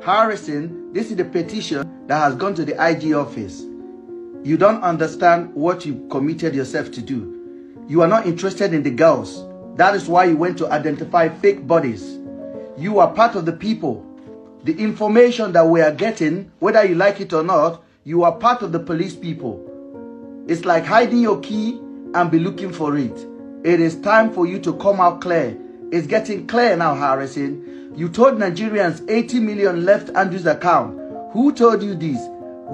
Harrison, this is the petition that has gone to the IG office. You don't understand what you committed yourself to do. You are not interested in the girls. That is why you went to identify fake bodies. You are part of the people. The information that we are getting, whether you like it or not, you are part of the police people. It's like hiding your key and be looking for it. It is time for you to come out clear. It's getting clear now, Harrison. You told Nigerians 80 million left Andrew's account. Who told you this?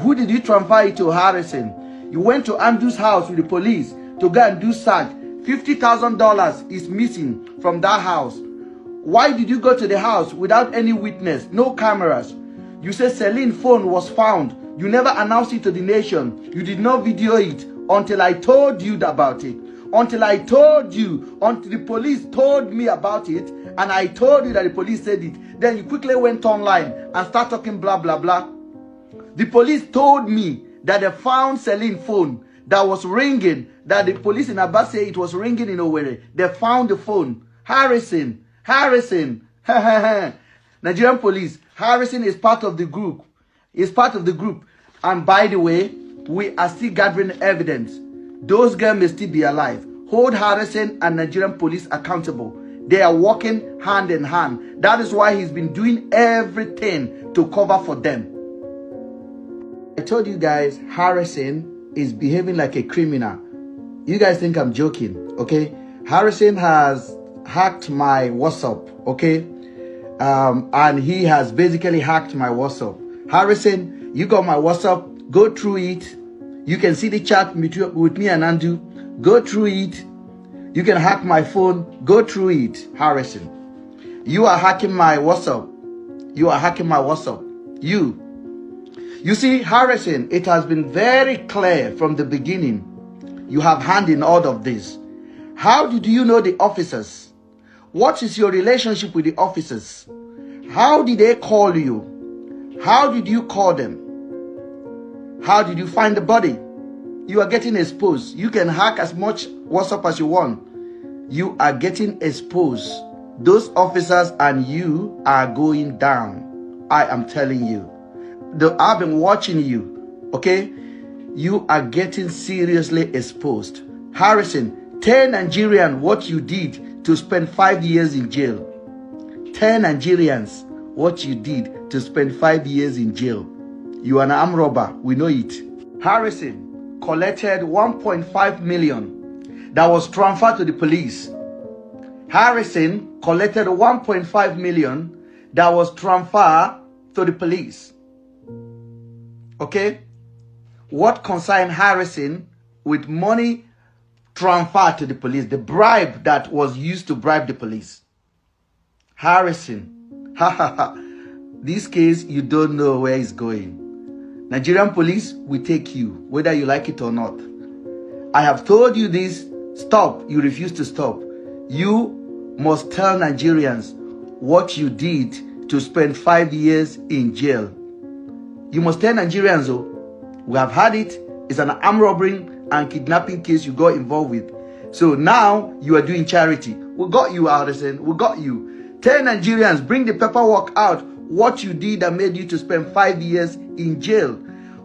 Who did you transfer it to, Harrison? You went to Andrew's house with the police to go and do search. $50,000 is missing from that house. Why did you go to the house without any witness, no cameras? You said Celine's phone was found. You never announced it to the nation. You did not video it until I told you about it. Until I told you, until the police told me about it, and I told you that the police said it. Then you quickly went online and started talking blah, blah, blah. The police told me that they found Celine's phone that was ringing, that the police in Abbas say it was ringing in Owerri. They found the phone. Harrison, Nigerian police, Harrison is part of the group. Is part of the group. And by the way, we are still gathering evidence. Those girls may still be alive. Hold Harrison and Nigerian police accountable. They are working hand in hand. That is why he's been doing everything to cover for them. I told you guys, Harrison is behaving like a criminal. You guys think I'm joking, okay? Harrison has hacked my WhatsApp, okay? And he has basically hacked my WhatsApp. Harrison, you got my WhatsApp. Go through it. You can see the chat with me and Andrew. Go through it. You can hack my phone. Go through it, Harrison. You are hacking my WhatsApp. You are hacking my WhatsApp. You see, Harrison, it has been very clear from the beginning. You have hand in all of this. How did you know the officers? What is your relationship with the officers? How did they call you? How did you call them? How did you find the body? You are getting exposed. You can hack as much WhatsApp as you want. You are getting exposed. Those officers and you are going down. I am telling you. I've been watching you. Okay? You are getting seriously exposed. Harrison, tell Nigerians what you did to spend 5 years in jail. Tell Nigerians what you did to spend 5 years in jail. You are an armed robber. We know it. Harrison collected 1.5 million that was transferred to the police. Harrison collected 1.5 million that was transferred to the police. Okay? What concerned Harrison with money transferred to the police, the bribe that was used to bribe the police? Harrison, this case, you don't know where it's going. Nigerian police will take you, whether you like it or not. I have told you this. Stop. You refuse to stop. You must tell Nigerians what you did to spend 5 years in jail. You must tell Nigerians, oh, we have had it. It's an armed robbery and kidnapping case you got involved with. So now you are doing charity. We got you, Harrison. We got you. Tell Nigerians, bring the paperwork out, what you did that made you to spend 5 years in jail.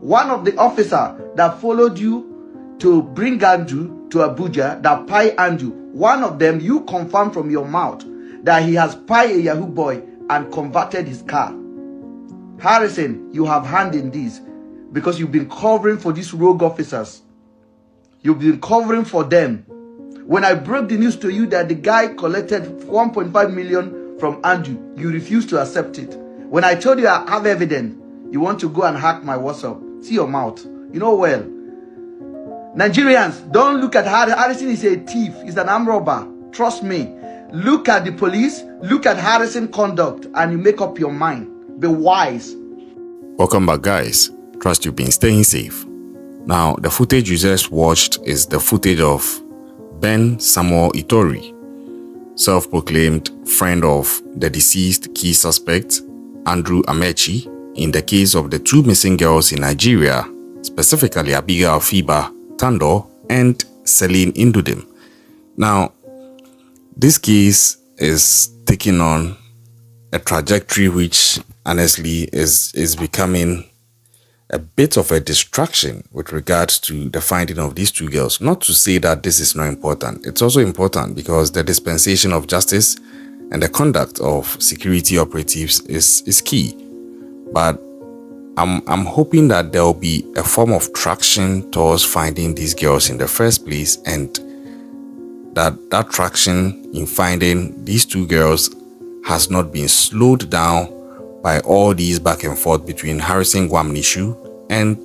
One of the officers that followed you to bring Andrew to Abuja, that pie Andrew, one of them, you confirmed from your mouth that he has pie a Yahoo boy and converted his car. Harrison, you have hand in this because you've been covering for these rogue officers. You've been covering for them. When I broke the news to you that the guy collected 1.5 million from Andrew, you refused to accept it. When I told you I have evidence, you want to go and hack my WhatsApp. See your mouth. You know well. Nigerians, don't look at Harrison is a thief. He's an armed robber. Trust me. Look at the police. Look at Harrison's conduct and you make up your mind. Be wise. Welcome back, guys. Trust you've been staying safe. Now, the footage you just watched is the footage of Ben Samuel Itori, self-proclaimed friend of the deceased key suspect, Achekwo Amechi, in the case of the 2 missing girls in Nigeria, specifically Abigail Fiba Tando and Celine Indudim. Now, this case is taking on a trajectory which honestly is becoming a bit of a distraction with regards to the finding of these two girls. Not to say that this is not important. It's also important because the dispensation of justice and the conduct of security operatives is key. But I'm hoping that there will be a form of traction towards finding these girls in the first place, and that traction in finding these two girls has not been slowed down by all these back and forth between Harrison Gwamnishu and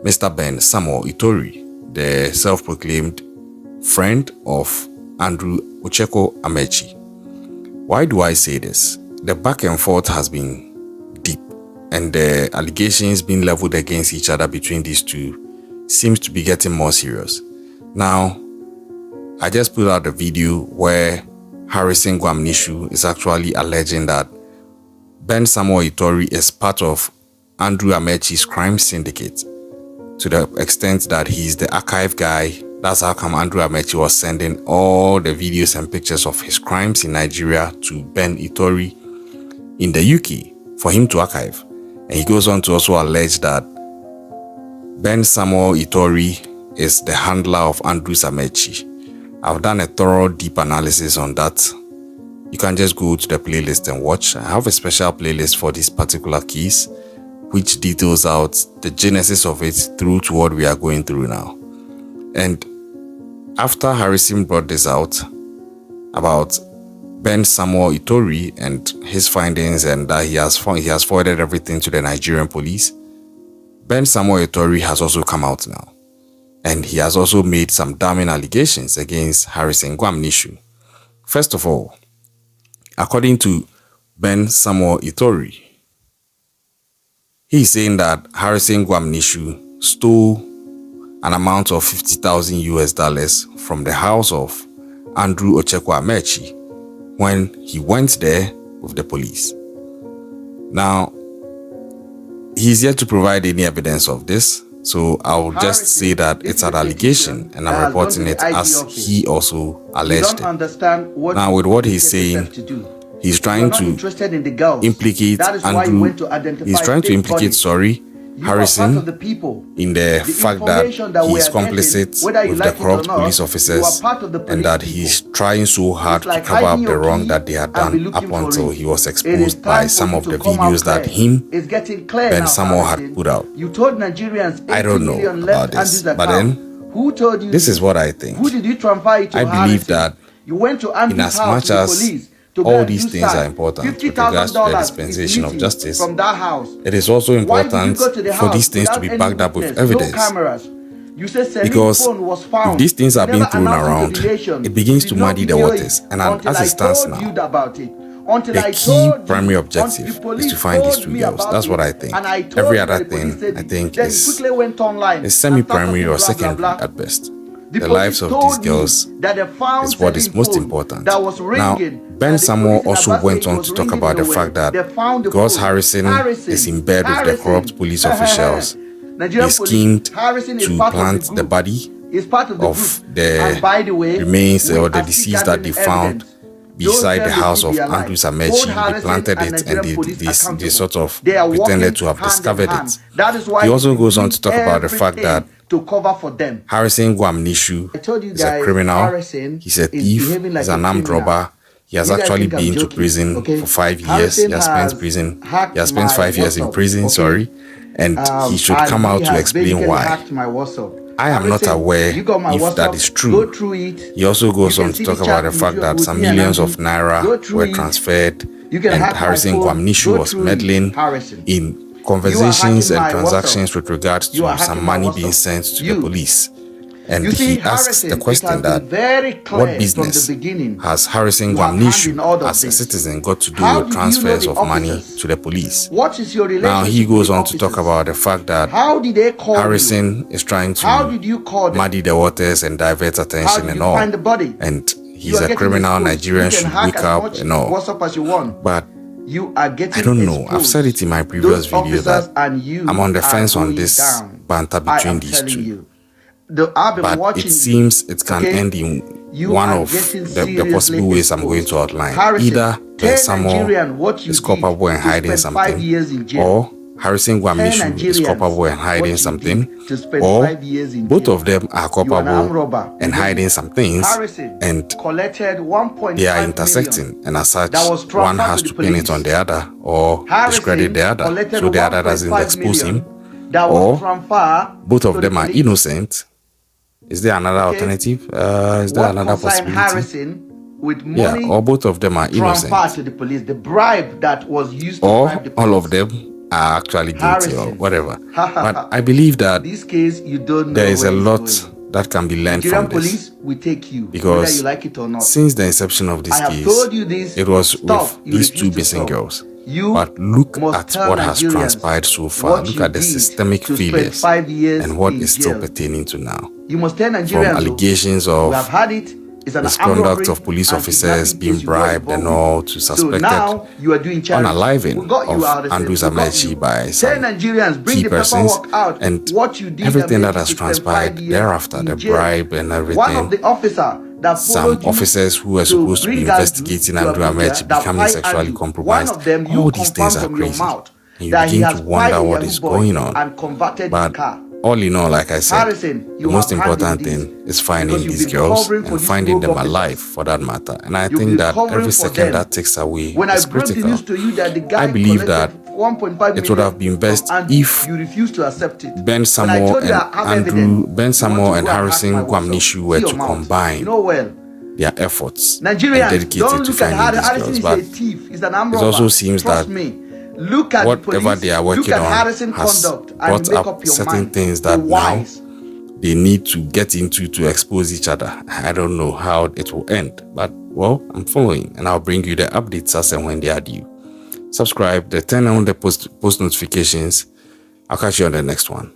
Mr. Ben Samuel Itori, the self-proclaimed friend of Andrew Ochekwo Amechi. Why do I say this? The back and forth has been deep, and the allegations being leveled against each other between these two seems to be getting more serious. Now, I just put out a video where Harrison Gwamnishu is actually alleging that Ben Samuel Itori is part of Andrew Amechi's crime syndicate, to the extent that he's the archive guy. That's how come Andrew Amechi was sending all the videos and pictures of his crimes in Nigeria to Ben Itori in the UK for him to archive. And he goes on to also allege that Ben Samuel Itori is the handler of Andrew Amechi. I've done a thorough, deep analysis on that. You can just go to the playlist and watch. I have a special playlist for this particular case, which details out the genesis of it through to what we are going through now. And after Harrison brought this out about Ben Samuel Itori and his findings, and that he has forwarded everything to the Nigerian police, Ben Samuel Itori has also come out now. And he has also made some damning allegations against Harrison Gwamnishu. First of all, according to Ben Samuel Itori, he's saying that Harrison Gwamnishu stole an amount of $50,000 from the house of Andrew Ochekwo Amechi when he went there with the police. Now, he's yet to provide any evidence of this, so I'll just say that it's an allegation and I'm reporting it as he also alleged it. Now, with what he's saying, he's trying to implicate Andrew, he's trying to implicate, Harrison in the fact that he's complicit with the corrupt police officers and that he's trying so hard to cover up the wrong that they had done up until he was exposed by some of the videos that Ben Samuel had put out. I don't know about this, but then this is what I think. I believe that in as much as all these things are important with regards to the dispensation of justice, it is also important for these things to be backed up with evidence. Because if these things are being thrown around, it begins to muddy the waters. And as it stands now, the key primary objective is to find these two girls. That's what I think. Every other thing, I think, is semi-primary or secondary at best. The lives of these girls is what is most important. Now, Ben Samuel also went on to talk about the fact that because Harrison is in bed with the corrupt police officials, they schemed to plant the body of the remains or the deceased that they found beside the house of Andrew Amechi. They planted it and they sort of pretended to have discovered it. He also goes on to talk about the fact that Harrison Gwamnishu is a criminal, he's a thief, he's an armed robber. He has actually been to prison for 5 years. He has spent 5 years in prison, and he should come out to explain why. I am not aware if that is true. He also goes on to talk about the fact that some millions of naira were transferred and Harrison Gwamnishu was meddling in conversations and transactions with regards to some money being sent to the police. And he asks the question that what business has Harrison Gwamnishu as a citizen got to do with transfers of money to the police? Now he goes on to talk about the fact that Harrison is trying to muddy the waters and divert attention and all. And he's a criminal, Nigerian should wake up and all. But I don't know. I've said it in my previous video that I'm on the fence on this banter between these two. But it seems it can end in one of the possible ways I'm going to outline. Either Ben Samuel is culpable in hiding something, or Harrison Gwamnishu is culpable in hiding something, or both of them are culpable in hiding some things, and they are intersecting, and as such, one has to pin it on the other or discredit the other, so the other doesn't expose him, or both of them are innocent. Is there another alternative? Is there another possibility? Yeah, or both of them are innocent, to the police, the bribe that was used to or bribe the all police. of them are actually guilty or whatever. But I believe that this case, you don't know there is a lot going. that can be learned Nigerian from this, police will take you, because whether you like it or not. since the inception of this I have case, told you this, it was stop, with you these refuse two to missing stop. girls. You But look must at tell what has Nigerians transpired so far. what Look you at the did systemic to spend failures 5 years and what in is still jail. pertaining to now. You must tell From Nigerians, allegations we have of had it. It's an misconduct of police officers being bribed and all, to suspected now you are doing charity. unaliving We got you out of of Andrew it. We got Amechi you. by Tell some Nigerians, bring key the persons, paperwork out. and What you did everything that made has you spend 5 transpired years thereafter, in the jail. bribe and everything. One of the officer that Some followed you officers who were to supposed to be bring Andrew investigating to Andrew Abuja, Amechi that becoming spy sexually Andrew. compromised. One of them, you All these things confirmed are from your crazy. mouth And you that he begin has to wonder bribed a what young is boy going on. and converted But the car. all in all, like I said, Harrison, the you most have handled important this thing is finding because you've these been girls covering for and these finding them rogue officers. alive, for that matter. And I You've think been that covering every for second them. that takes away When is I broke the critical. news to you that the guy I believe that collected 1.5 it would have been best if you refused to accept it. Ben Samuel and Harrison Gwamnishu were to combine their efforts and dedicated to finding these girls. But it also seems that whatever they are working on has brought up certain things that now they need to get into to expose each other. I don't know how it will end, but well, I'm following, and I'll bring you the updates as and when they are due. Subscribe, turn on the post notifications. I'll catch you on the next one.